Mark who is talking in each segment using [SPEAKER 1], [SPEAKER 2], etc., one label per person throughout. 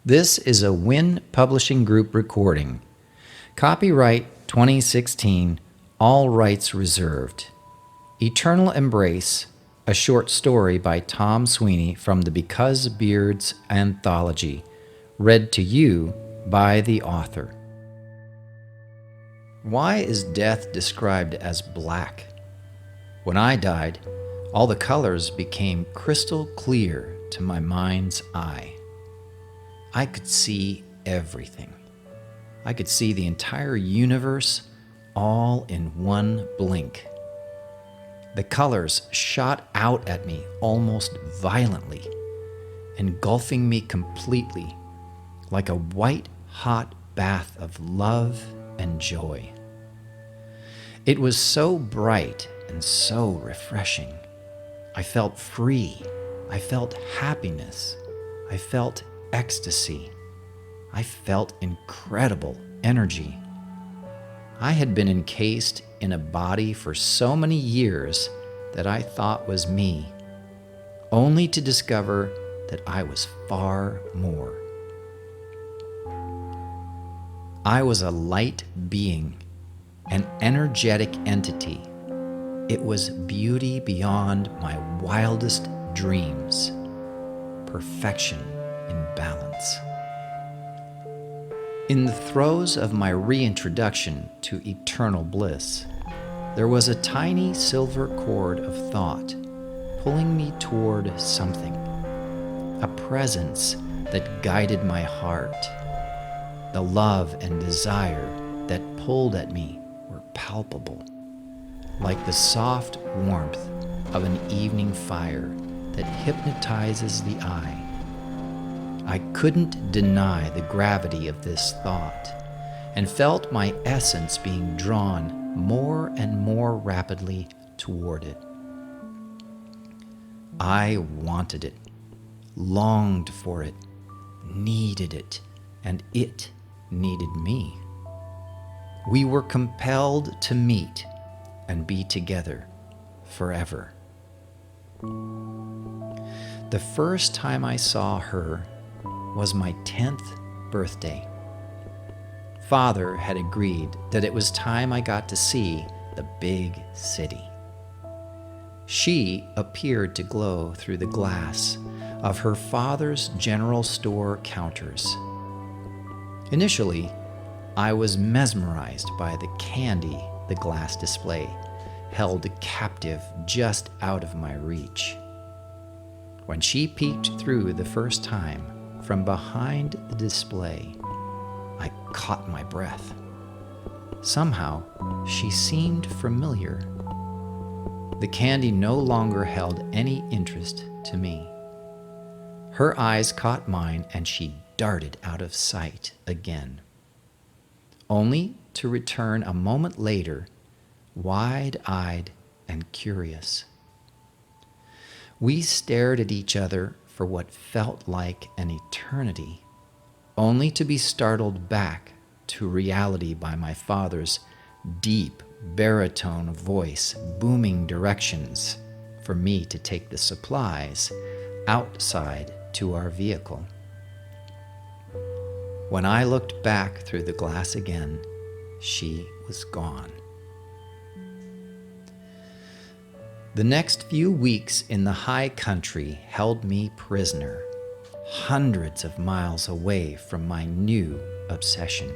[SPEAKER 1] This is a Win Publishing Group recording. Copyright 2016, all rights reserved. Eternal Embrace, a short story by Tom Sweeney from the Because Beards anthology, read to you by the author. Why is death described as black? When I died, all the colors became crystal clear to my mind's eye. I could see everything. I could see the entire universe all in one blink. The colors shot out at me almost violently, engulfing me completely, like a white-hot bath of love and joy. It was so bright and so refreshing. I felt free. I felt happiness. I felt ecstasy. I felt incredible energy. I had been encased in a body for so many years that I thought was me, only to discover that I was far more. I was a light being, an energetic entity. It was beauty beyond my wildest dreams, perfection in balance. In the throes of my reintroduction to eternal bliss, there was a tiny silver cord of thought pulling me toward something, a presence that guided my heart. The love and desire that pulled at me were palpable, like the soft warmth of an evening fire that hypnotizes the eye. I couldn't deny the gravity of this thought, and felt my essence being drawn more and more rapidly toward it. I wanted it, longed for it, needed it, and it needed me. We were compelled to meet and be together forever. The first time I saw her was my 10th birthday. Father had agreed that it was time I got to see the big city. She appeared to glow through the glass of her father's general store counters. Initially, I was mesmerized by the candy the glass display held captive just out of my reach. When she peeked through the first time from behind the display, I caught my breath. Somehow, she seemed familiar. The candy no longer held any interest to me. Her eyes caught mine and she darted out of sight again, only to return a moment later, wide-eyed and curious. We stared at each other for what felt like an eternity, only to be startled back to reality by my father's deep baritone voice booming directions for me to take the supplies outside to our vehicle. When I looked back through the glass again, she was gone. The next few weeks in the high country held me prisoner, hundreds of miles away from my new obsession.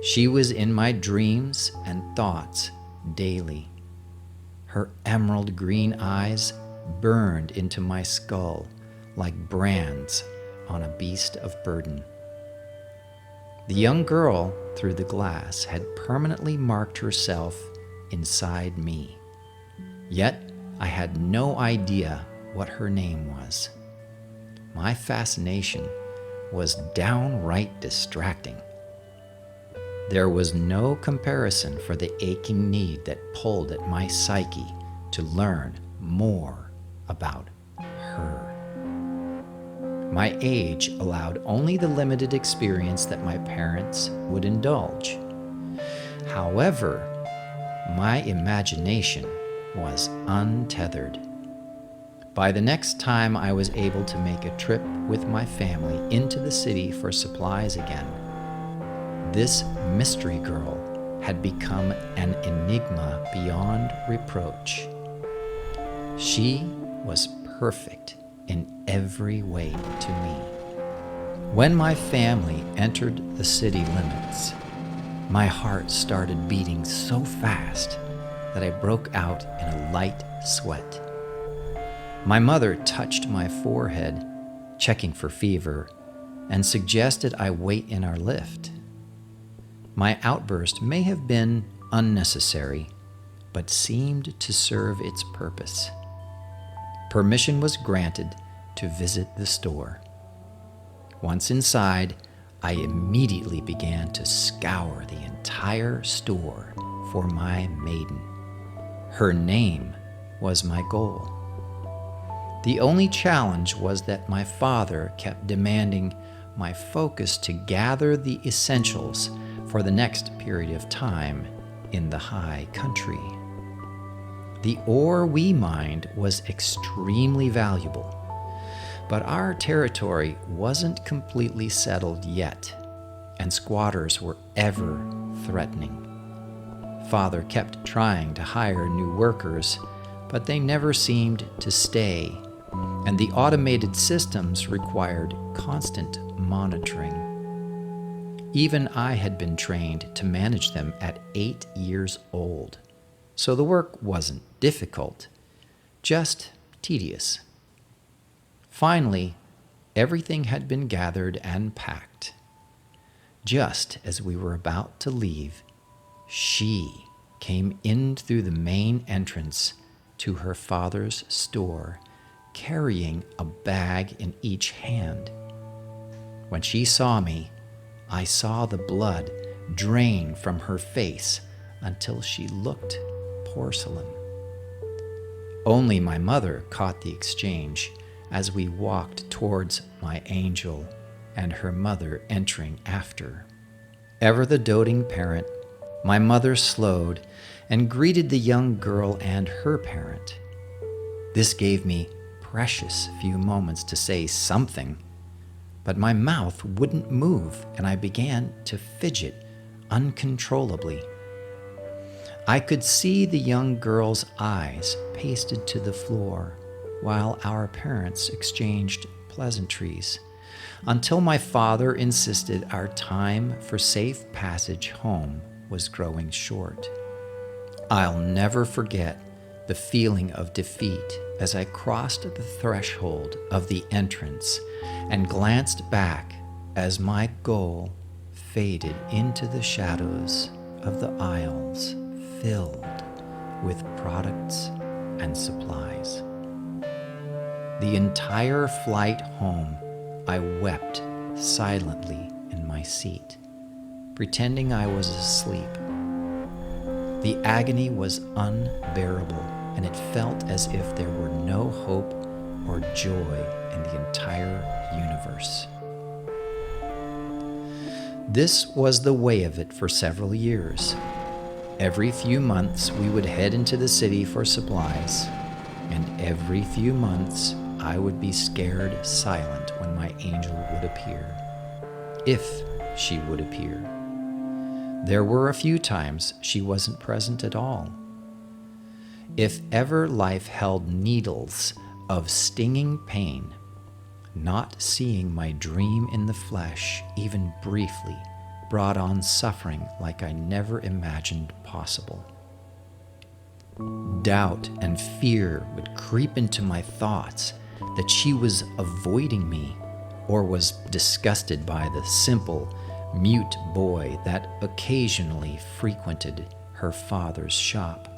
[SPEAKER 1] She was in my dreams and thoughts daily. Her emerald green eyes burned into my skull like brands on a beast of burden. The young girl through the glass had permanently marked herself inside me. Yet I had no idea what her name was. My fascination was downright distracting. There was no comparison for the aching need that pulled at my psyche to learn more about her. My age allowed only the limited experience that my parents would indulge. However, my imagination was untethered. By the next time I was able to make a trip with my family into the city for supplies again, this mystery girl had become an enigma beyond reproach. She was perfect in every way to me. When my family entered the city limits, my heart started beating so fast that I broke out in a light sweat. My mother touched my forehead, checking for fever, and suggested I wait in our lift. My outburst may have been unnecessary, but seemed to serve its purpose. Permission was granted to visit the store. Once inside, I immediately began to scour the entire store for my maiden. Her name was my goal. The only challenge was that my father kept demanding my focus to gather the essentials for the next period of time in the high country. The ore we mined was extremely valuable, but our territory wasn't completely settled yet, and squatters were ever threatening. Father kept trying to hire new workers, but they never seemed to stay, and the automated systems required constant monitoring. Even I had been trained to manage them at 8 years old, so the work wasn't difficult, just tedious. Finally, everything had been gathered and packed. Just as we were about to leave, she came in through the main entrance to her father's store, carrying a bag in each hand. When she saw me, I saw the blood drain from her face until she looked porcelain. Only my mother caught the exchange as we walked towards my angel and her mother entering after. Ever the doting parent, my mother slowed and greeted the young girl and her parent. This gave me precious few moments to say something, but my mouth wouldn't move and I began to fidget uncontrollably. I could see the young girl's eyes pasted to the floor while our parents exchanged pleasantries, until my father insisted our time for safe passage home was growing short. I'll never forget the feeling of defeat as I crossed the threshold of the entrance and glanced back as my goal faded into the shadows of the aisles filled with products and supplies. The entire flight home, I wept silently in my seat, pretending I was asleep. The agony was unbearable, and it felt as if there were no hope or joy in the entire universe. This was the way of it for several years. Every few months we would head into the city for supplies, and every few months I would be scared silent when my angel would appear, if she would appear. There were a few times she wasn't present at all. If ever life held needles of stinging pain, not seeing my dream in the flesh, even briefly, brought on suffering like I never imagined possible. Doubt and fear would creep into my thoughts that she was avoiding me or was disgusted by the simple, mute boy that occasionally frequented her father's shop.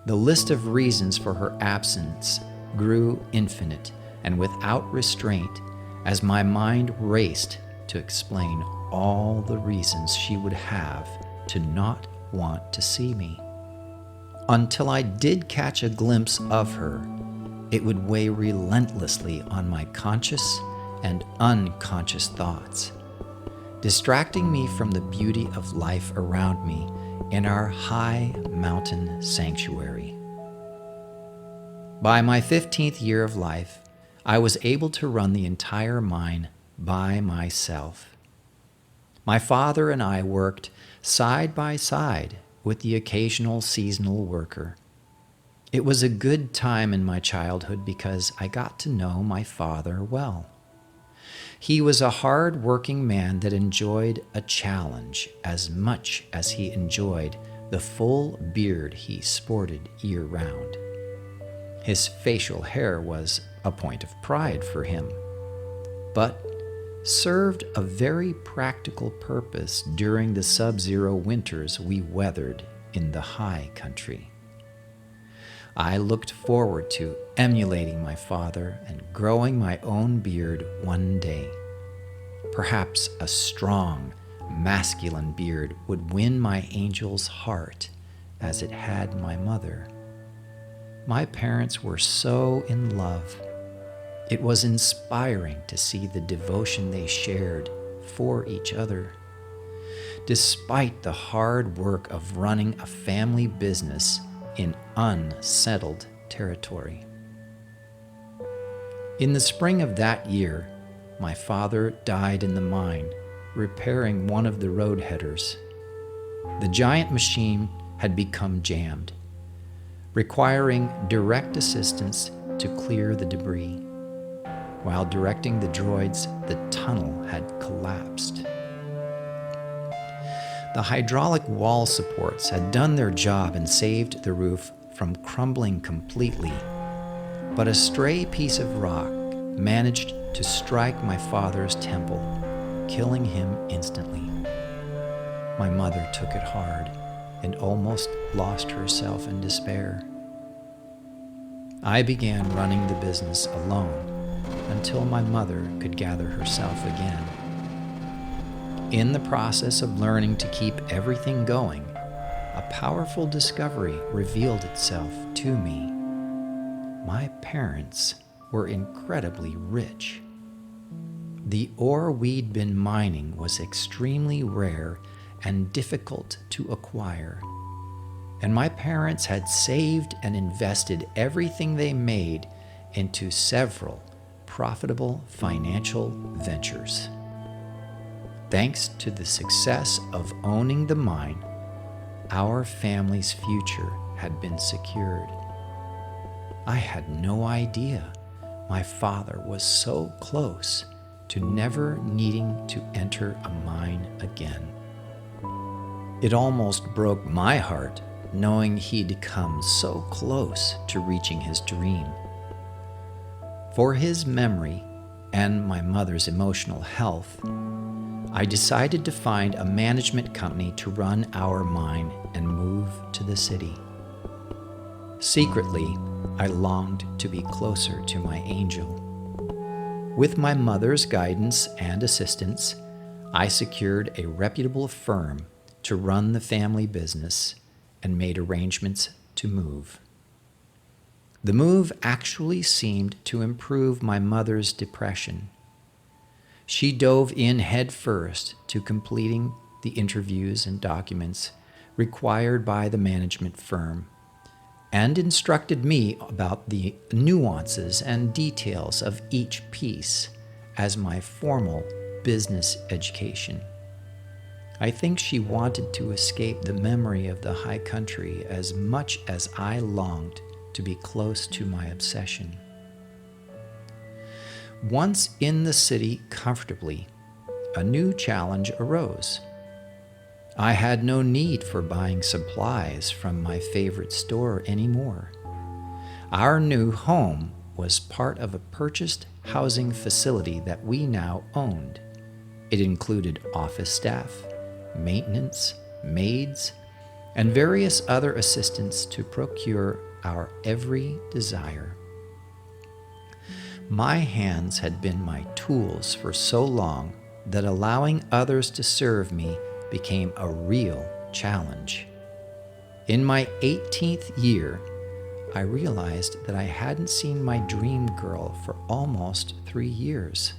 [SPEAKER 1] The list of reasons for her absence grew infinite and without restraint as my mind raced to explain all the reasons she would have to not want to see me. Until I did catch a glimpse of her, it would weigh relentlessly on my conscious and unconscious thoughts, distracting me from the beauty of life around me in our high mountain sanctuary. By my 15th year of life, I was able to run the entire mine by myself. My father and I worked side by side with the occasional seasonal worker. It was a good time in my childhood because I got to know my father well. He was a hard-working man that enjoyed a challenge as much as he enjoyed the full beard he sported year-round. His facial hair was a point of pride for him, but served a very practical purpose during the sub-zero winters we weathered in the high country. I looked forward to emulating my father and growing my own beard one day. Perhaps a strong, masculine beard would win my angel's heart as it had my mother. My parents were so in love. It was inspiring to see the devotion they shared for each other. Despite the hard work of running a family business in unsettled territory. In the spring of that year, my father died in the mine, repairing one of the road headers. The giant machine had become jammed, requiring direct assistance to clear the debris. While directing the droids, the tunnel had collapsed. The hydraulic wall supports had done their job and saved the roof from crumbling completely, but a stray piece of rock managed to strike my father's temple, killing him instantly. My mother took it hard and almost lost herself in despair. I began running the business alone until my mother could gather herself again. In the process of learning to keep everything going, a powerful discovery revealed itself to me. My parents were incredibly rich. The ore we'd been mining was extremely rare and difficult to acquire, and my parents had saved and invested everything they made into several profitable financial ventures. Thanks to the success of owning the mine, our family's future had been secured. I had no idea my father was so close to never needing to enter a mine again. It almost broke my heart knowing he'd come so close to reaching his dream. For his memory and my mother's emotional health, I decided to find a management company to run our mine and move to the city. Secretly, I longed to be closer to my angel. With my mother's guidance and assistance, I secured a reputable firm to run the family business and made arrangements to move. The move actually seemed to improve my mother's depression. She dove in head first to completing the interviews and documents required by the management firm and instructed me about the nuances and details of each piece as my formal business education. I think she wanted to escape the memory of the high country as much as I longed to be close to my obsession. Once in the city comfortably, a new challenge arose. I had no need for buying supplies from my favorite store anymore. Our new home was part of a purchased housing facility that we now owned. It included office staff, maintenance, maids, and various other assistants to procure our every desire. My hands had been my tools for so long that allowing others to serve me became a real challenge. In my 18th year, I realized that I hadn't seen my dream girl for almost 3 years.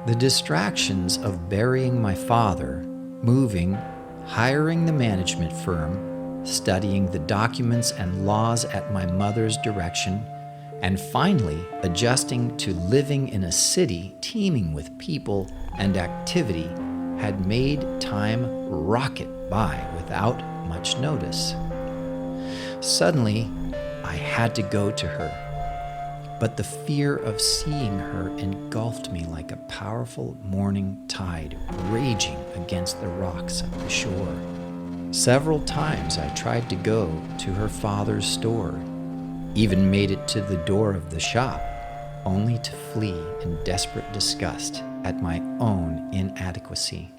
[SPEAKER 1] The distractions of burying my father, moving, hiring the management firm, studying the documents and laws at my mother's direction, and finally adjusting to living in a city teeming with people and activity had made time rocket by without much notice. Suddenly, I had to go to her, but the fear of seeing her engulfed me like a powerful morning tide raging against the rocks of the shore. Several times I tried to go to her father's store, even made it to the door of the shop, only to flee in desperate disgust at my own inadequacy.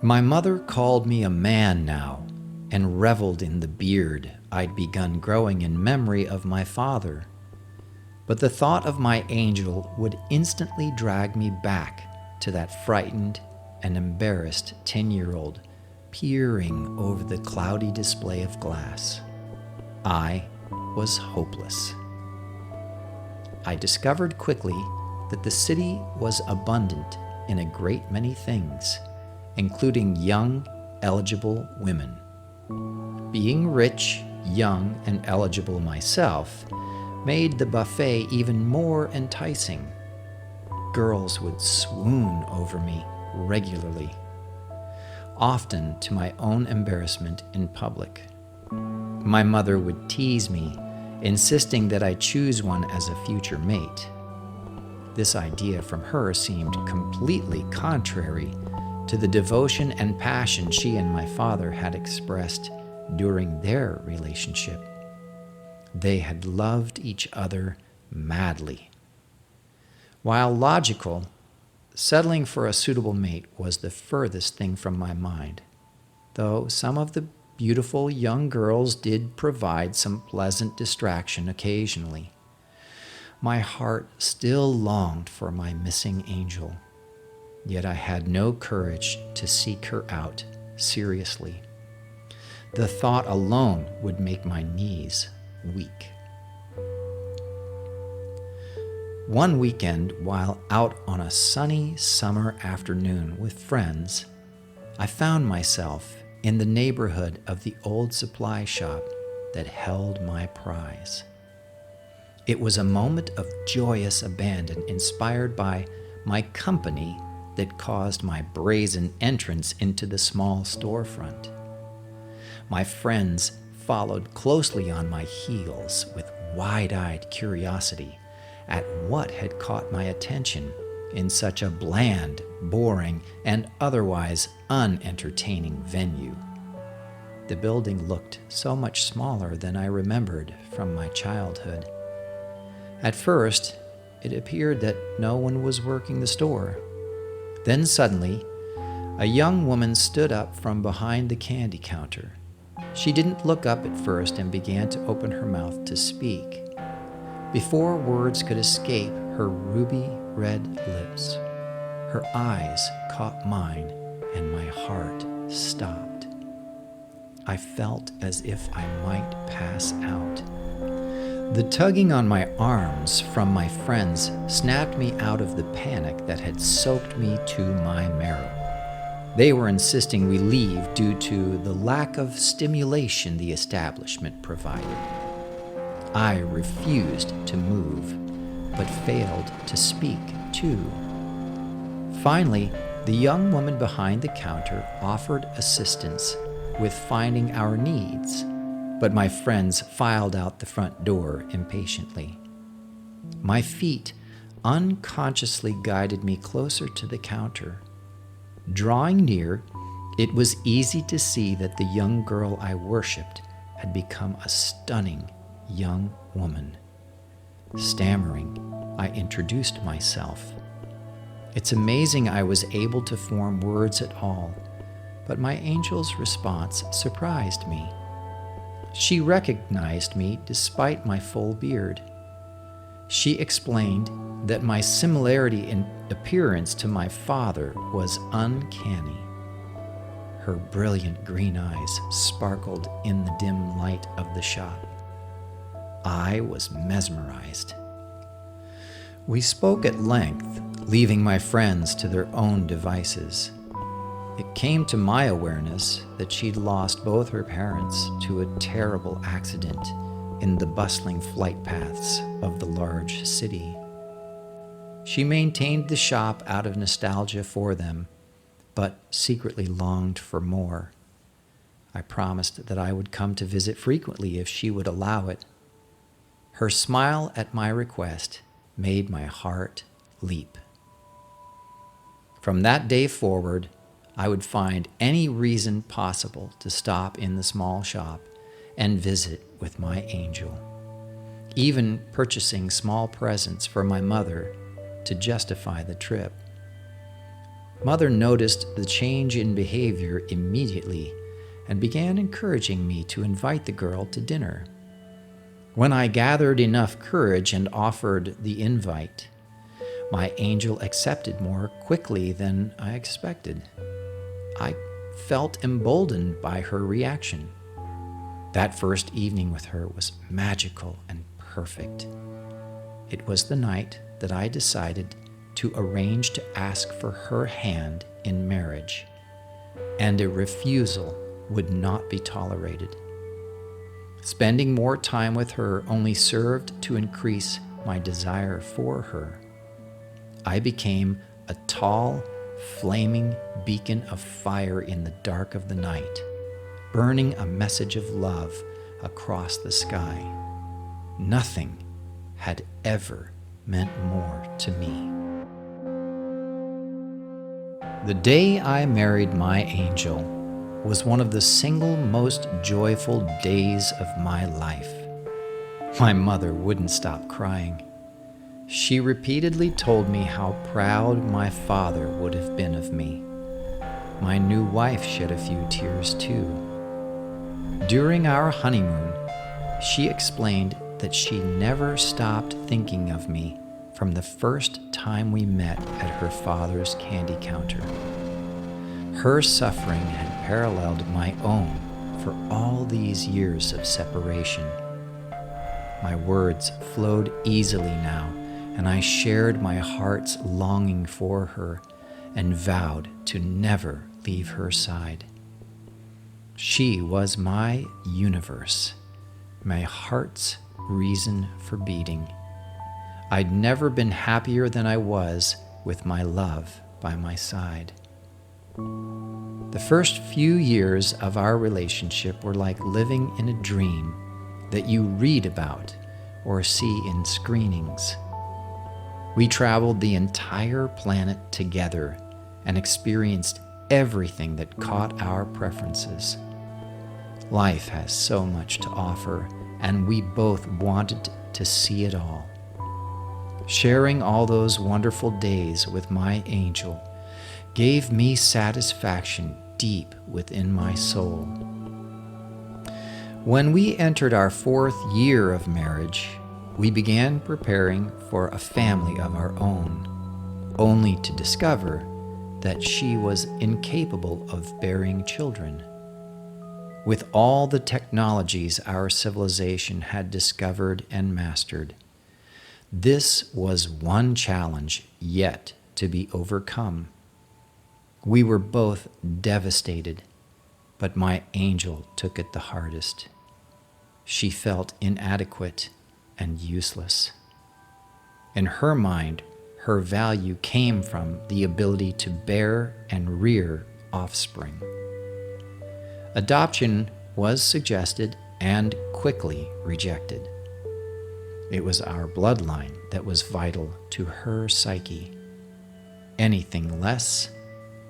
[SPEAKER 1] My mother called me a man now and reveled in the beard I'd begun growing in memory of my father. But the thought of my angel would instantly drag me back to that frightened and embarrassed 10-year-old peering over the cloudy display of glass. I was hopeless. I discovered quickly that the city was abundant in a great many things, including young, eligible women. Being rich, young, and eligible myself made the buffet even more enticing. Girls would swoon over me regularly, often to my own embarrassment in public. My mother would tease me, insisting that I choose one as a future mate. This idea from her seemed completely contrary to the devotion and passion she and my father had expressed during their relationship. They had loved each other madly. While logical, settling for a suitable mate was the furthest thing from my mind, though some of the beautiful young girls did provide some pleasant distraction occasionally. My heart still longed for my missing angel, yet I had no courage to seek her out seriously. The thought alone would make my knees weak. One weekend, while out on a sunny summer afternoon with friends, I found myself in the neighborhood of the old supply shop that held my prize. It was a moment of joyous abandon inspired by my company that caused my brazen entrance into the small storefront. My friends followed closely on my heels with wide-eyed curiosity at what had caught my attention in such a bland, boring, and otherwise unentertaining venue. The building looked so much smaller than I remembered from my childhood. At first, it appeared that no one was working the store. Then suddenly, a young woman stood up from behind the candy counter. She didn't look up at first and began to open her mouth to speak. Before words could escape her ruby red lips, her eyes caught mine and my heart stopped. I felt as if I might pass out. The tugging on my arms from my friends snapped me out of the panic that had soaked me to my marrow. They were insisting we leave due to the lack of stimulation the establishment provided. I refused to move, but failed to speak too. Finally, the young woman behind the counter offered assistance with finding our needs, but my friends filed out the front door impatiently. My feet unconsciously guided me closer to the counter. Drawing near, it was easy to see that the young girl I worshipped had become a stunning young woman. Stammering, I introduced myself. It's amazing I was able to form words at all, but my angel's response surprised me. She recognized me despite my full beard. She explained that my similarity in appearance to my father was uncanny. Her brilliant green eyes sparkled in the dim light of the shop. I was mesmerized. We spoke at length, leaving my friends to their own devices. It came to my awareness that she'd lost both her parents to a terrible accident in the bustling flight paths of the large city. She maintained the shop out of nostalgia for them, but secretly longed for more. I promised that I would come to visit frequently if she would allow it. Her smile at my request made my heart leap. From that day forward, I would find any reason possible to stop in the small shop and visit with my angel, even purchasing small presents for my mother to justify the trip. Mother noticed the change in behavior immediately and began encouraging me to invite the girl to dinner. When I gathered enough courage and offered the invite, my angel accepted more quickly than I expected. I felt emboldened by her reaction. That first evening with her was magical and perfect. It was the night that I decided to arrange to ask for her hand in marriage, and a refusal would not be tolerated. Spending more time with her only served to increase my desire for her. I became a tall, flaming beacon of fire in the dark of the night, burning a message of love across the sky. Nothing had ever meant more to me. The day I married my angel was one of the single most joyful days of my life. My mother wouldn't stop crying. She repeatedly told me how proud my father would have been of me. My new wife shed a few tears too. During our honeymoon, she explained that she never stopped thinking of me from the first time we met at her father's candy counter. Her suffering had paralleled my own for all these years of separation. My words flowed easily now, and I shared my heart's longing for her and vowed to never leave her side. She was my universe, my heart's reason for beating. I'd never been happier than I was with my love by my side. The first few years of our relationship were like living in a dream that you read about or see in screenings. We traveled the entire planet together and experienced everything that caught our preferences. Life has so much to offer, and we both wanted to see it all. Sharing all those wonderful days with my angel gave me satisfaction deep within my soul. When we entered our 4th year of marriage, we began preparing for a family of our own, only to discover that she was incapable of bearing children. With all the technologies our civilization had discovered and mastered, this was one challenge yet to be overcome. We were both devastated, but my angel took it the hardest. She felt inadequate and useless. In her mind, her value came from the ability to bear and rear offspring. Adoption was suggested and quickly rejected. It was our bloodline that was vital to her psyche. Anything less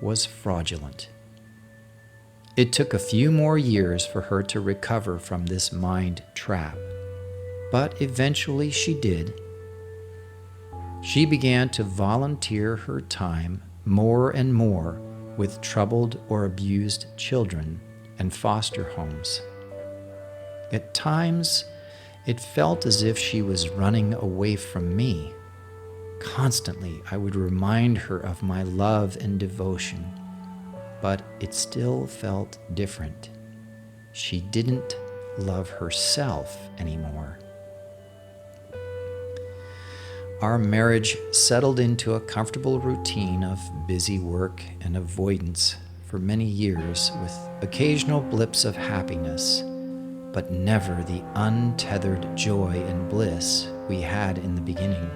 [SPEAKER 1] was fraudulent. It took a few more years for her to recover from this mind trap, but eventually she did. She began to volunteer her time more and more with troubled or abused children and foster homes. At times, it felt as if she was running away from me. Constantly, I would remind her of my love and devotion, but it still felt different. She didn't love herself anymore. Our marriage settled into a comfortable routine of busy work and avoidance for many years with occasional blips of happiness, but never the untethered joy and bliss we had in the beginning.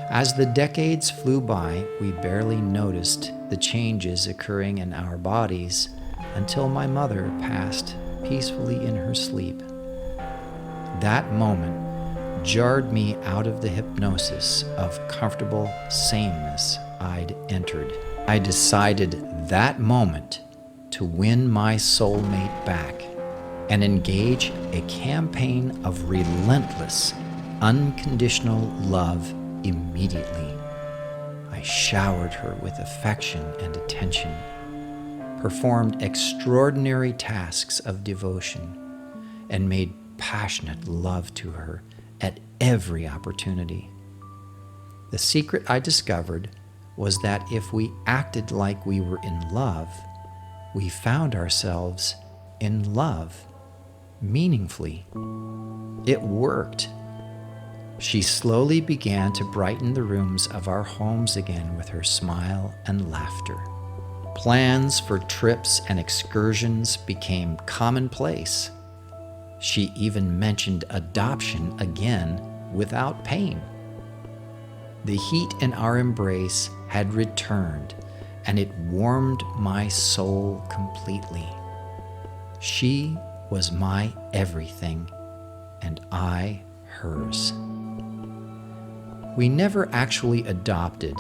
[SPEAKER 1] As the decades flew by, we barely noticed the changes occurring in our bodies until my mother passed peacefully in her sleep. That moment jarred me out of the hypnosis of comfortable sameness I'd entered. I decided that moment to win my soulmate back and engage a campaign of relentless, unconditional love immediately. I showered her with affection and attention, performed extraordinary tasks of devotion, and made passionate love to her at every opportunity. The secret I discovered was that if we acted like we were in love, we found ourselves in love meaningfully. It worked. She slowly began to brighten the rooms of our homes again with her smile and laughter. Plans for trips and excursions became commonplace. She even mentioned adoption again without pain. The heat in our embrace had returned, and it warmed my soul completely. She was my everything, and I hers. We never actually adopted,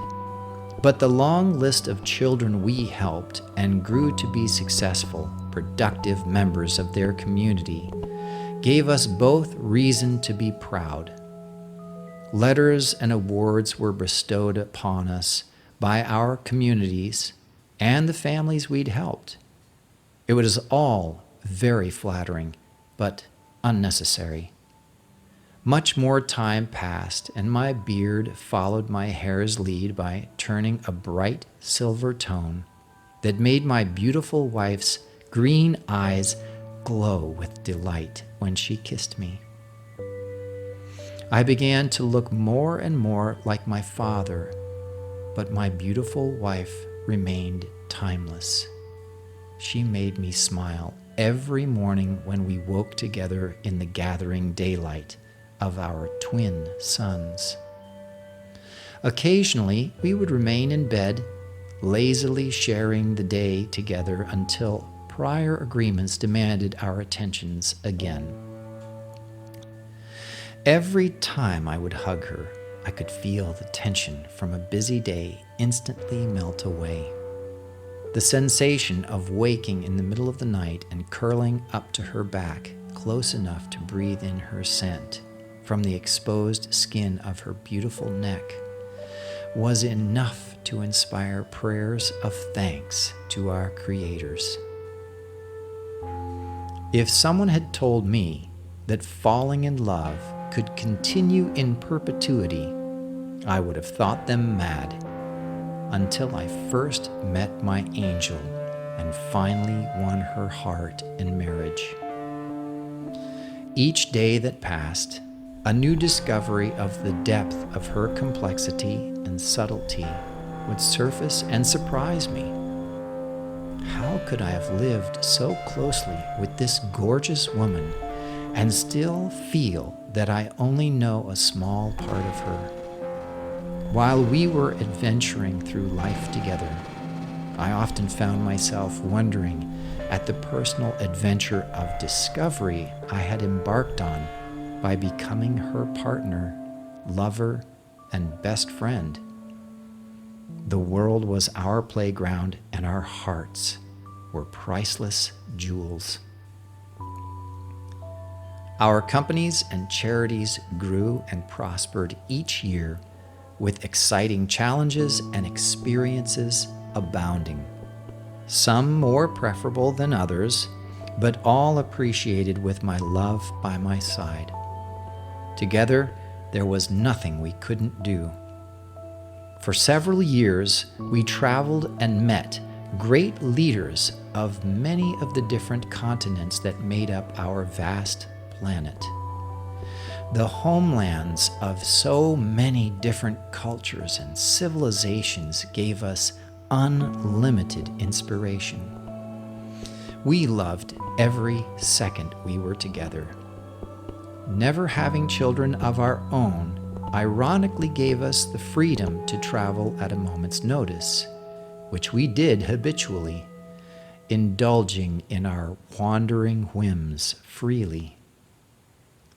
[SPEAKER 1] but the long list of children we helped and grew to be successful, productive members of their community gave us both reason to be proud. Letters and awards were bestowed upon us by our communities and the families we'd helped. It was all very flattering, but unnecessary. Much more time passed, and my beard followed my hair's lead by turning a bright silver tone that made my beautiful wife's green eyes glow with delight when she kissed me. I began to look more and more like my father, but my beautiful wife remained timeless. She made me smile every morning when we woke together in the gathering daylight of our twin sons. Occasionally, we would remain in bed, lazily sharing the day together until prior agreements demanded our attentions again. Every time I would hug her, I could feel the tension from a busy day instantly melt away. The sensation of waking in the middle of the night and curling up to her back close enough to breathe in her scent from the exposed skin of her beautiful neck was enough to inspire prayers of thanks to our creators. If someone had told me that falling in love could continue in perpetuity, I would have thought them mad, until I first met my angel and finally won her heart in marriage. Each day that passed, a new discovery of the depth of her complexity and subtlety would surface and surprise me. How could I have lived so closely with this gorgeous woman and still feel that I only know a small part of her? While we were adventuring through life together, I often found myself wondering at the personal adventure of discovery I had embarked on by becoming her partner, lover, and best friend. The world was our playground, and our hearts were priceless jewels. Our companies and charities grew and prospered each year, with exciting challenges and experiences abounding. Some more preferable than others, but all appreciated with my love by my side. Together, there was nothing we couldn't do. For several years, we traveled and met great leaders of many of the different continents that made up our vast planet. The homelands of so many different cultures and civilizations gave us unlimited inspiration. We loved every second we were together. Never having children of our own ironically gave us the freedom to travel at a moment's notice, which we did habitually, indulging in our wandering whims freely.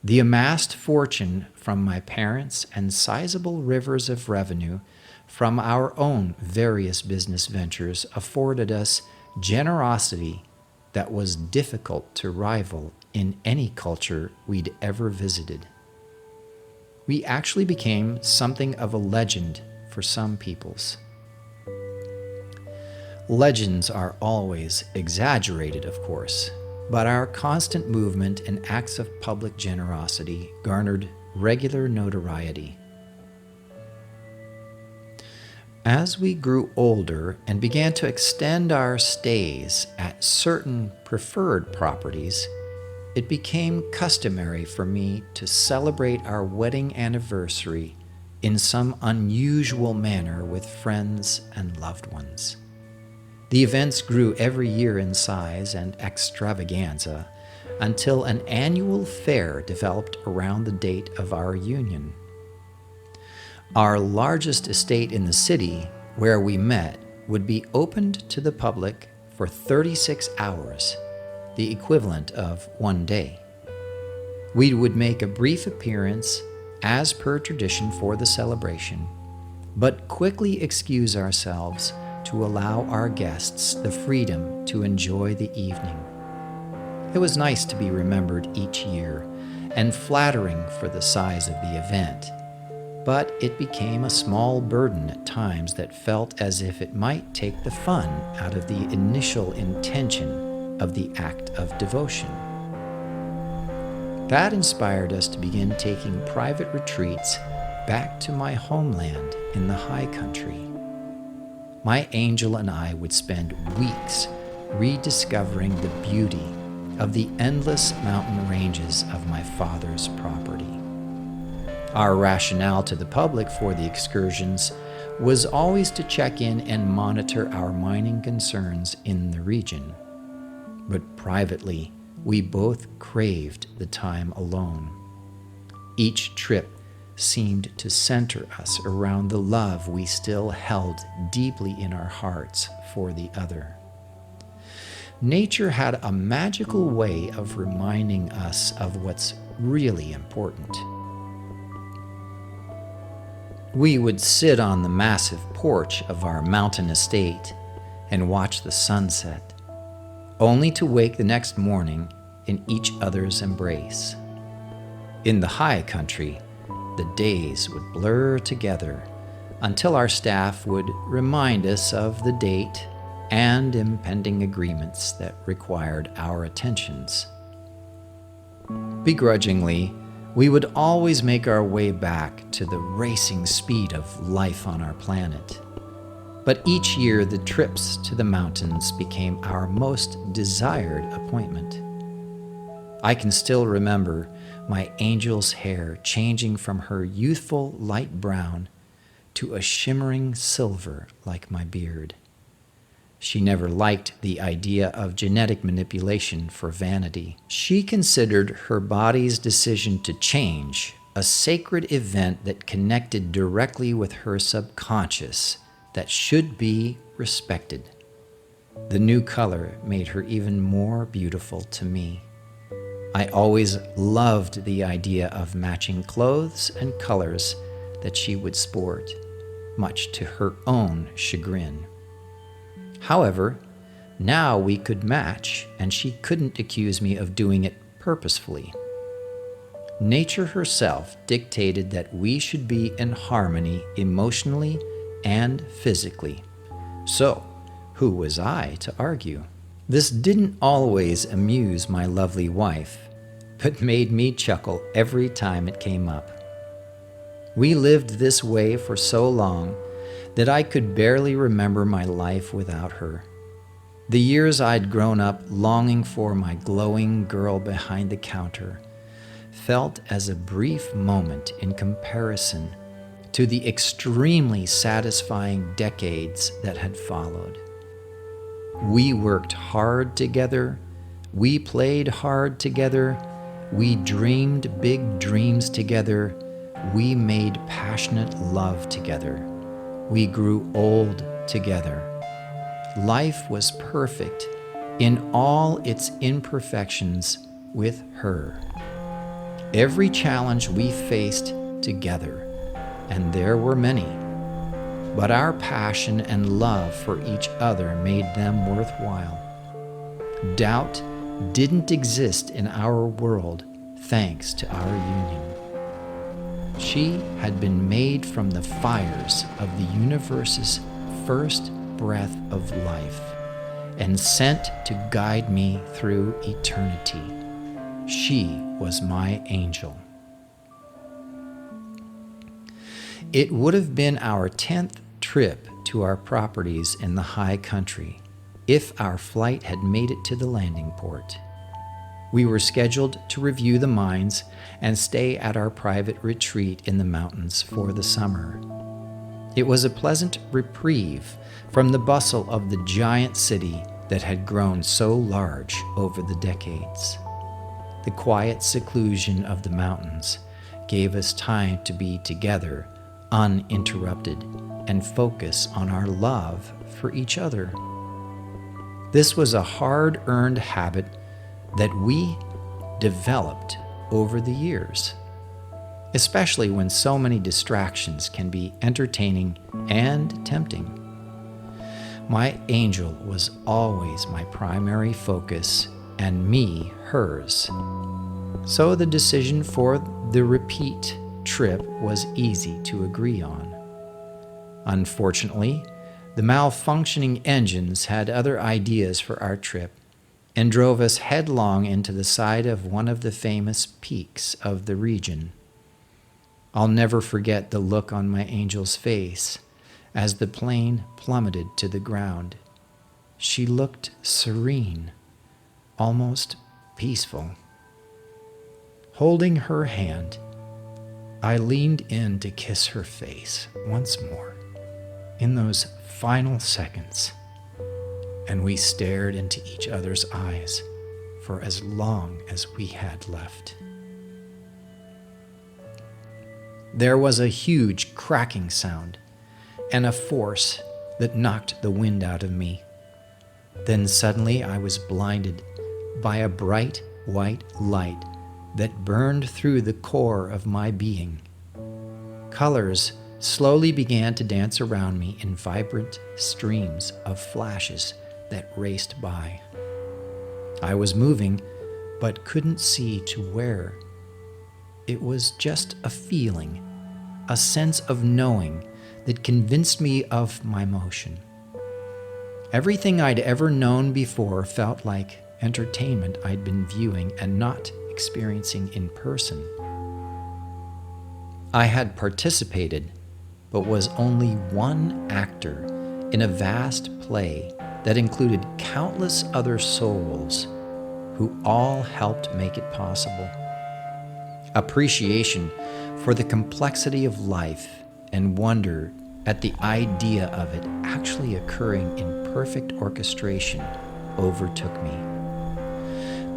[SPEAKER 1] The amassed fortune from my parents and sizable rivers of revenue from our own various business ventures afforded us generosity that was difficult to rival in any culture we'd ever visited. We actually became something of a legend for some peoples. Legends are always exaggerated, of course, but our constant movement and acts of public generosity garnered regular notoriety. As we grew older and began to extend our stays at certain preferred properties, it became customary for me to celebrate our wedding anniversary in some unusual manner with friends and loved ones. The events grew every year in size and extravaganza until an annual fair developed around the date of our union. Our largest estate in the city, where we met, would be opened to the public for 36 hours, the equivalent of one day. We would make a brief appearance as per tradition for the celebration, but quickly excuse ourselves to allow our guests the freedom to enjoy the evening. It was nice to be remembered each year and flattering for the size of the event, but it became a small burden at times that felt as if it might take the fun out of the initial intention of the act of devotion. That inspired us to begin taking private retreats back to my homeland in the high country. My angel and I would spend weeks rediscovering the beauty of the endless mountain ranges of my father's property. Our rationale to the public for the excursions was always to check in and monitor our mining concerns in the region. But privately, we both craved the time alone. Each trip seemed to center us around the love we still held deeply in our hearts for the other. Nature had a magical way of reminding us of what's really important. We would sit on the massive porch of our mountain estate and watch the sunset, only to wake the next morning in each other's embrace. In the high country, the days would blur together until our staff would remind us of the date and impending agreements that required our attentions. Begrudgingly, we would always make our way back to the racing speed of life on our planet. But each year, the trips to the mountains became our most desired appointment. I can still remember my angel's hair changing from her youthful light brown to a shimmering silver like my beard. She never liked the idea of genetic manipulation for vanity. She considered her body's decision to change a sacred event that connected directly with her subconscious that should be respected. The new color made her even more beautiful to me. I always loved the idea of matching clothes and colors that she would sport, much to her own chagrin. However, now we could match, and she couldn't accuse me of doing it purposefully. Nature herself dictated that we should be in harmony emotionally and physically. So, who was I to argue? This didn't always amuse my lovely wife, but made me chuckle every time it came up. We lived this way for so long that I could barely remember my life without her. The years I'd grown up longing for my glowing girl behind the counter felt as a brief moment in comparison to the extremely satisfying decades that had followed. We worked hard together, we played hard together, we dreamed big dreams together, we made passionate love together, we grew old together. Life was perfect in all its imperfections with her. Every challenge we faced together, and there were many, but our passion and love for each other made them worthwhile. Doubt didn't exist in our world thanks to our union. She had been made from the fires of the universe's first breath of life and sent to guide me through eternity. She was my angel. It would have been our 10th trip to our properties in the high country if our flight had made it to the landing port. We were scheduled to review the mines and stay at our private retreat in the mountains for the summer. It was a pleasant reprieve from the bustle of the giant city that had grown so large over the decades. The quiet seclusion of the mountains gave us time to be together, uninterrupted, and focus on our love for each other. This was a hard-earned habit that we developed over the years, especially when so many distractions can be entertaining and tempting. My angel was always my primary focus, and me hers. So the decision for the repeat trip was easy to agree on. Unfortunately, the malfunctioning engines had other ideas for our trip and drove us headlong into the side of one of the famous peaks of the region. I'll never forget the look on my angel's face as the plane plummeted to the ground. She looked serene, almost peaceful. Holding her hand, I leaned in to kiss her face once more in those final seconds, and we stared into each other's eyes for as long as we had left. There was a huge cracking sound and a force that knocked the wind out of me. Then suddenly I was blinded by a bright white light that burned through the core of my being. Colors slowly began to dance around me in vibrant streams of flashes that raced by. I was moving, but couldn't see to where. It was just a feeling, a sense of knowing that convinced me of my motion. Everything I'd ever known before felt like entertainment I'd been viewing and not experiencing in person. I had participated, but was only one actor in a vast play that included countless other souls who all helped make it possible. Appreciation for the complexity of life and wonder at the idea of it actually occurring in perfect orchestration overtook me.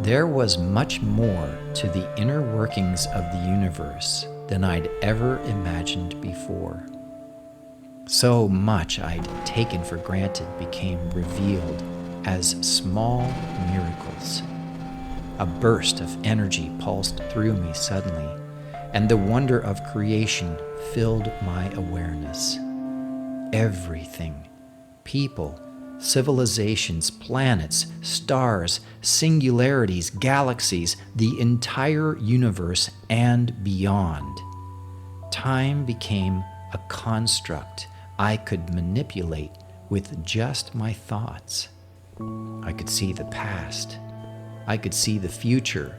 [SPEAKER 1] There was much more to the inner workings of the universe than I'd ever imagined before. So much I'd taken for granted became revealed as small miracles. A burst of energy pulsed through me suddenly, and the wonder of creation filled my awareness. Everything, people, civilizations, planets, stars, singularities, galaxies, the entire universe and beyond. Time became a construct I could manipulate with just my thoughts. I could see the past. I could see the future.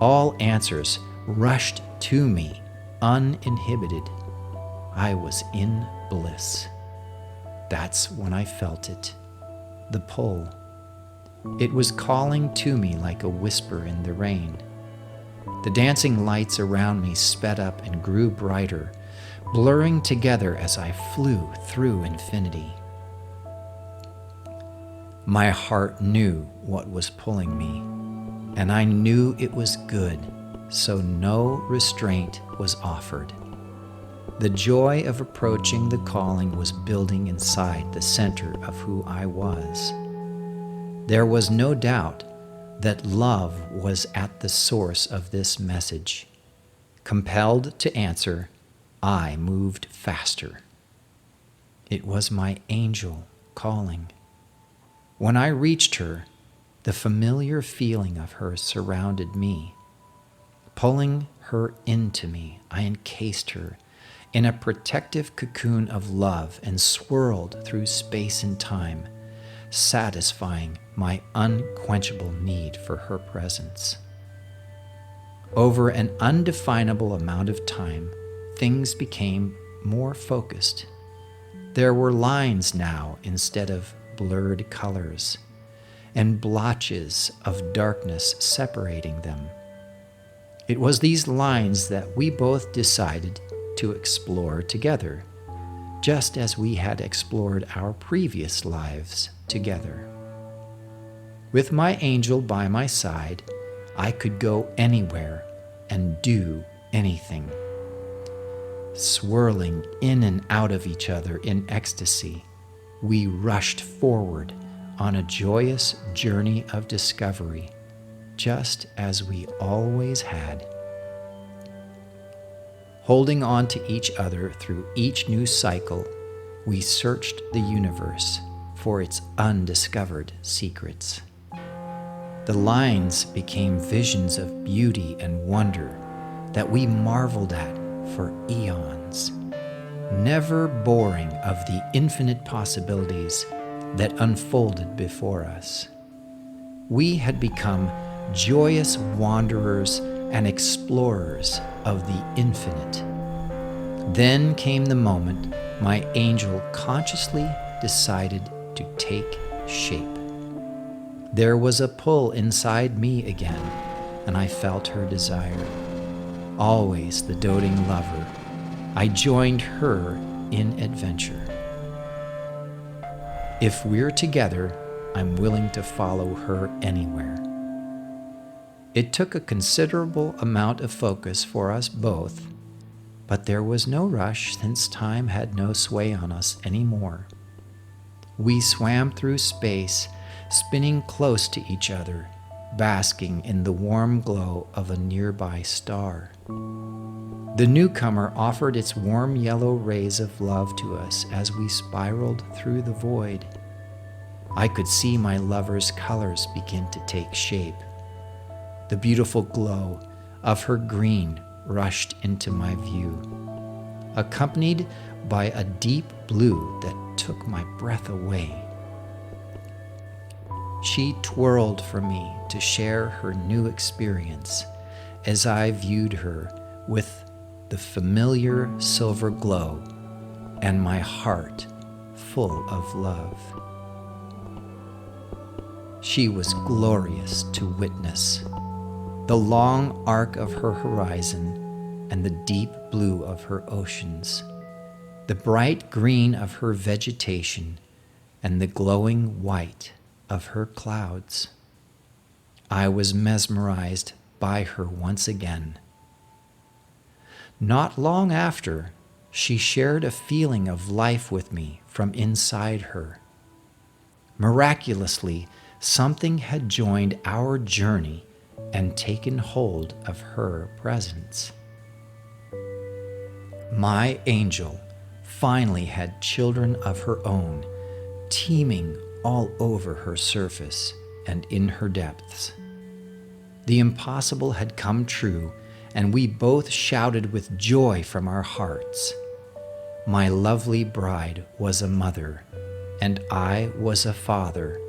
[SPEAKER 1] All answers rushed to me, uninhibited. I was in bliss. That's when I felt it, the pull. It was calling to me like a whisper in the rain. The dancing lights around me sped up and grew brighter, blurring together as I flew through infinity. My heart knew what was pulling me, and I knew it was good, so no restraint was offered. The joy of approaching the calling was building inside the center of who I was. There was no doubt that love was at the source of this message. Compelled to answer, I moved faster. It was my angel calling. When I reached her, the familiar feeling of her surrounded me. Pulling her into me, I encased her in a protective cocoon of love and swirled through space and time, satisfying my unquenchable need for her presence. Over an undefinable amount of time, things became more focused. There were lines now instead of blurred colors, and blotches of darkness separating them. It was these lines that we both decided to explore together, just as we had explored our previous lives together. With my angel by my side, I could go anywhere and do anything. Swirling in and out of each other in ecstasy, we rushed forward on a joyous journey of discovery, just as we always had. Holding on to each other through each new cycle, we searched the universe for its undiscovered secrets. The lines became visions of beauty and wonder that we marveled at for eons, never boring of the infinite possibilities that unfolded before us. We had become joyous wanderers and explorers of the infinite. Then came the moment my angel consciously decided to take shape. There was a pull inside me again, and I felt her desire. Always the doting lover, I joined her in adventure. If we're together, I'm willing to follow her anywhere. It took a considerable amount of focus for us both, but there was no rush since time had no sway on us anymore. We swam through space, spinning close to each other, basking in the warm glow of a nearby star. The newcomer offered its warm yellow rays of love to us as we spiraled through the void. I could see my lover's colors begin to take shape. The beautiful glow of her green rushed into my view, accompanied by a deep blue that took my breath away. She twirled for me to share her new experience as I viewed her with the familiar silver glow and my heart full of love. She was glorious to witness. The long arc of her horizon and the deep blue of her oceans, the bright green of her vegetation and the glowing white of her clouds. I was mesmerized by her once again. Not long after, she shared a feeling of life with me from inside her. Miraculously, something had joined our journey and taken hold of her presence. My angel finally had children of her own, teeming all over her surface and in her depths. The impossible had come true, and we both shouted with joy from our hearts. My lovely bride was a mother, and I was a father,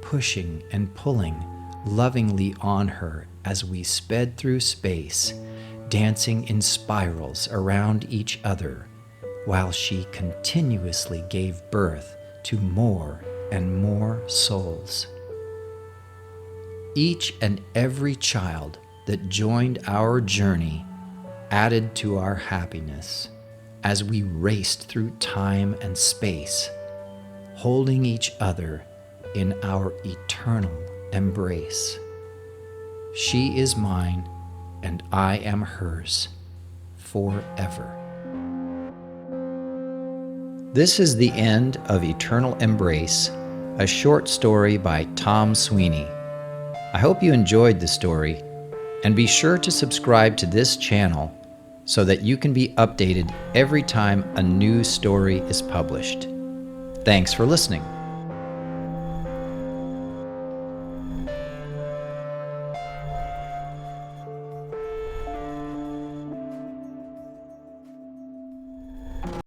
[SPEAKER 1] pushing and pulling lovingly on her as we sped through space, dancing in spirals around each other, while she continuously gave birth to more and more souls. Each and every child that joined our journey added to our happiness, as we raced through time and space, holding each other in our eternal embrace. She is mine, and I am hers forever. This is the end of Eternal Embrace, a short story by Tom Sweeney. I hope you enjoyed the story, and be sure to subscribe to this channel so that you can be updated every time a new story is published. Thanks for listening.